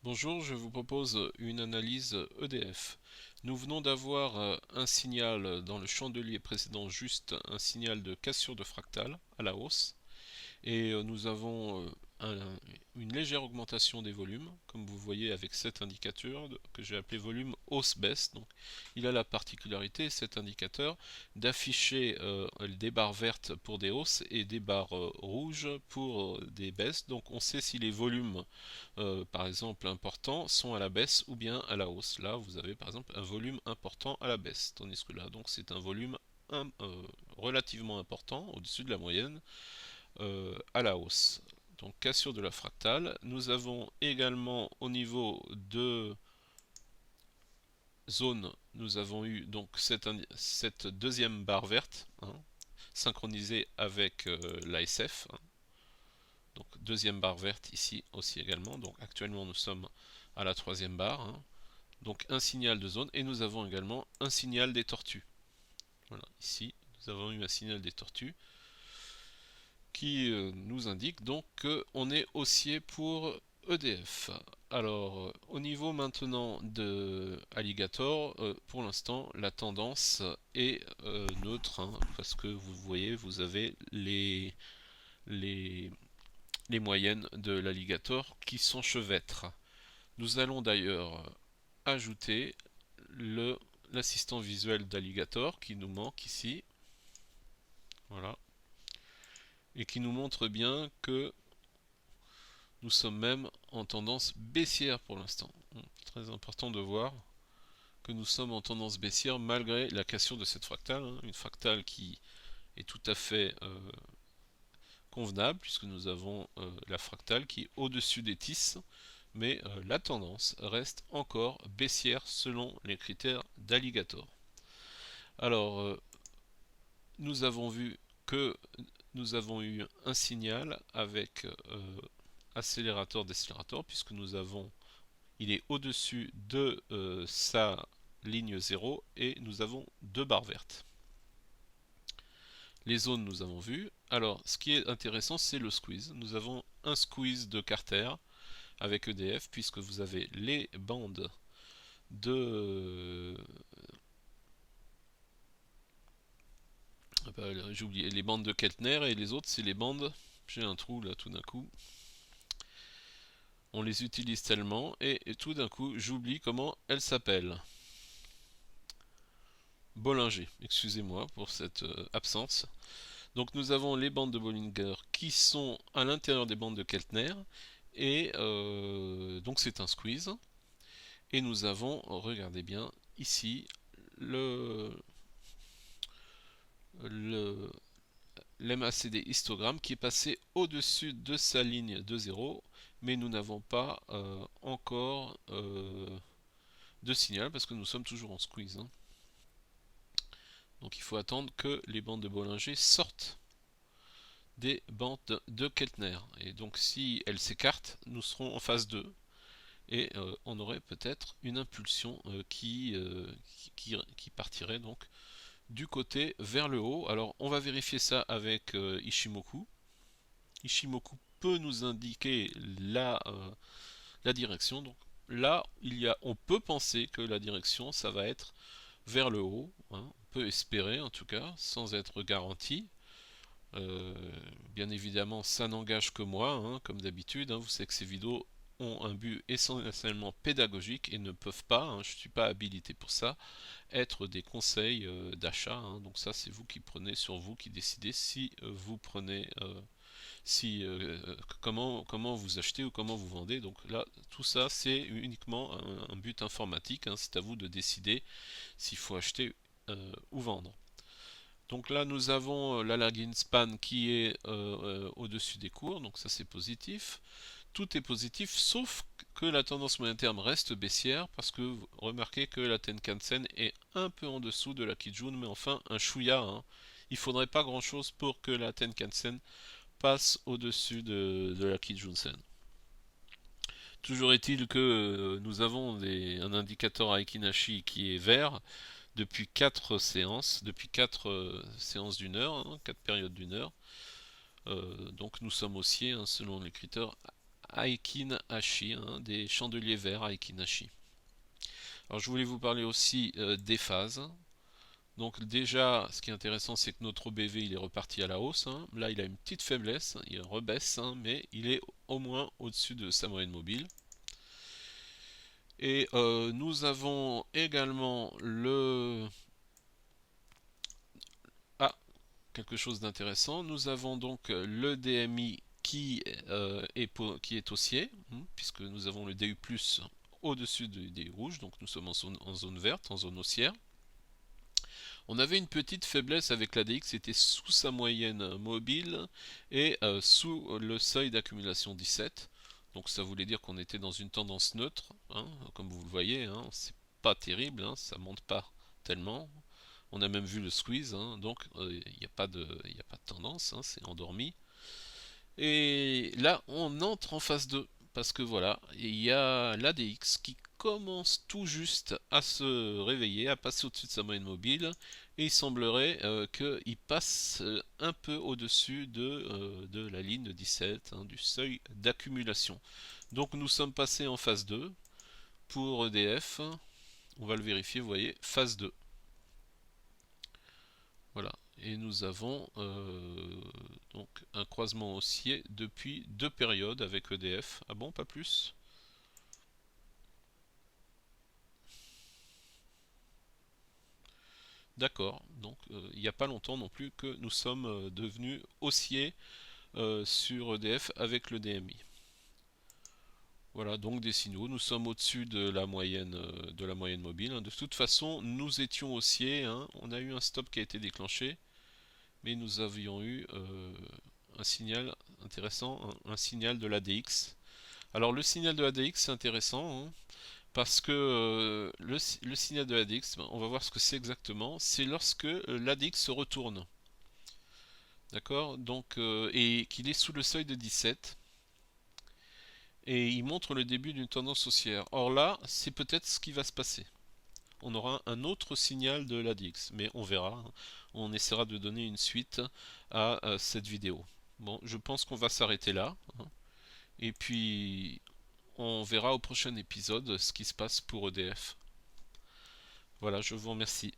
Bonjour, je vous propose une analyse EDF. Nous venons d'avoir un signal dans le chandelier précédent, juste un signal de cassure de fractal à la hausse, et nous avons une légère augmentation des volumes, comme vous voyez avec cet indicateur que j'ai appelé volume hausse-baisse. Donc, il a la particularité, cet indicateur, d'afficher des barres vertes pour des hausses et des barres rouges pour des baisses. Donc, on sait si les volumes, par exemple, importants sont à la baisse ou bien à la hausse. Là, vous avez par exemple un volume important à la baisse, tandis que là, donc, c'est un volume relativement important, au-dessus de la moyenne, à la hausse. Donc cassure de la fractale. Nous avons également au niveau de zone, nous avons eu donc cette deuxième barre verte, hein, synchronisée avec l'ASF. Hein. Donc deuxième barre verte ici aussi également. Donc actuellement nous sommes à la troisième barre. Hein. Donc un signal de zone et nous avons également un signal des tortues. Voilà, ici nous avons eu un signal des tortues qui nous indique donc qu'on est haussier pour EDF. Alors, au niveau maintenant de Alligator, pour l'instant, la tendance est neutre, hein, parce que vous voyez, vous avez les, les moyennes de l'Alligator qui s'enchevêtrent. Nous allons d'ailleurs ajouter l'assistant visuel d'Alligator qui nous manque ici. Voilà. Et qui nous montre bien que nous sommes même en tendance baissière pour l'instant. Très important de voir que nous sommes en tendance baissière malgré la cassure de cette fractale, hein, une fractale qui est tout à fait convenable puisque nous avons la fractale qui est au-dessus des tisses, mais la tendance reste encore baissière selon les critères d'Alligator. Alors, nous avons vu que nous avons eu un signal avec accélérateur décélérateur puisque il est au-dessus de sa ligne 0 et nous avons deux barres vertes. Les zones nous avons vu. Alors ce qui est intéressant c'est le squeeze. Nous avons un squeeze de Carter avec EDF puisque vous avez les bandes de j'ai oublié les bandes de Keltner et les autres c'est les bandes, j'ai un trou là tout d'un coup, on les utilise tellement et tout d'un coup j'oublie comment elles s'appellent. Bollinger, excusez-moi pour cette absence. Donc nous avons les bandes de Bollinger qui sont à l'intérieur des bandes de Keltner et donc c'est un squeeze. Et nous avons, regardez bien ici, le l'MACD histogramme qui est passé au-dessus de sa ligne de 0, mais nous n'avons pas encore de signal parce que nous sommes toujours en squeeze. Hein. Donc il faut attendre que les bandes de Bollinger sortent des bandes de Keltner. Et donc si elles s'écartent, nous serons en phase 2 et on aurait peut-être une impulsion qui partirait donc du côté vers le haut. Alors on va vérifier ça avec Ishimoku. Ishimoku peut nous indiquer la direction. Donc là, on peut penser que la direction, ça va être vers le haut. Hein. On peut espérer en tout cas, sans être garanti. Euh, Bien évidemment, ça n'engage que moi, hein, comme d'habitude. Hein, vous savez que ces vidéos ont un but essentiellement pédagogique et ne peuvent pas, hein, je ne suis pas habilité pour ça, être des conseils d'achat. Hein. Donc ça, c'est vous qui prenez sur vous, qui décidez si vous prenez, comment vous achetez ou comment vous vendez. Donc là, tout ça, c'est uniquement un but informatique. Hein. C'est à vous de décider s'il faut acheter ou vendre. Donc là, nous avons la lagging span qui est au-dessus des cours, donc ça c'est positif. Tout est positif, sauf que la tendance moyen terme reste baissière, parce que vous remarquez que la Tenkan-sen est un peu en dessous de la Kijun, mais enfin un chouïa. Hein. Il faudrait pas grand-chose pour que la Tenkan-sen passe au-dessus de la Kijun-sen. Toujours est-il que nous avons un indicateur à Ekinashi qui est vert, depuis 4 séances, depuis 4 séances d'une heure, hein, 4 périodes d'une heure. Donc nous sommes haussiers hein, selon les critères Aikin Hachi, hein, des chandeliers verts Aikin Hachi. Alors je voulais vous parler aussi des phases. Donc déjà, ce qui est intéressant, c'est que notre OBV il est reparti à la hausse, hein. Là, il a une petite faiblesse, il rebaisse, hein, mais il est au moins au-dessus de sa moyenne mobile. Et nous avons également Ah, quelque chose d'intéressant. Nous avons donc le DMI qui est haussier, hein, puisque nous avons le DU+, au-dessus du DU rouge, donc nous sommes en zone verte, en zone haussière. On avait une petite faiblesse avec l'ADX, c'était sous sa moyenne mobile et sous le seuil d'accumulation 17. Donc ça voulait dire qu'on était dans une tendance neutre, hein, comme vous le voyez, hein, c'est pas terrible, hein, ça monte pas tellement. On a même vu le squeeze, hein, donc il n'y a pas de tendance, hein, c'est endormi. Et là, on entre en phase 2, parce que voilà, il y a l'ADX qui commence tout juste à se réveiller, à passer au-dessus de sa moyenne mobile, et il semblerait qu'il passe un peu au-dessus de la ligne de 17, hein, du seuil d'accumulation. Donc nous sommes passés en phase 2 pour EDF, on va le vérifier, vous voyez, phase 2. Voilà. Et nous avons donc un croisement haussier depuis 2 périodes avec EDF. Ah bon, pas plus? D'accord. Donc il n'y a pas longtemps non plus que nous sommes devenus haussiers sur EDF avec le DMI. Voilà, donc des signaux. Nous sommes au-dessus de la moyenne mobile, hein. De toute façon, nous étions haussiers, hein. On a eu un stop qui a été déclenché, mais nous avions eu un signal intéressant, un signal de l'ADX. Alors le signal de ADX c'est intéressant, hein, parce que le signal de l'ADX, ben, on va voir ce que c'est exactement. C'est lorsque l'ADX se retourne, d'accord, donc et qu'il est sous le seuil de 17 et il montre le début d'une tendance haussière. Or là, c'est peut-être ce qui va se passer. On aura un autre signal de l'ADX, mais on verra, hein. On essaiera de donner une suite à cette vidéo. Bon, je pense qu'on va s'arrêter là, hein. Et puis on verra au prochain épisode ce qui se passe pour EDF. Voilà, je vous remercie.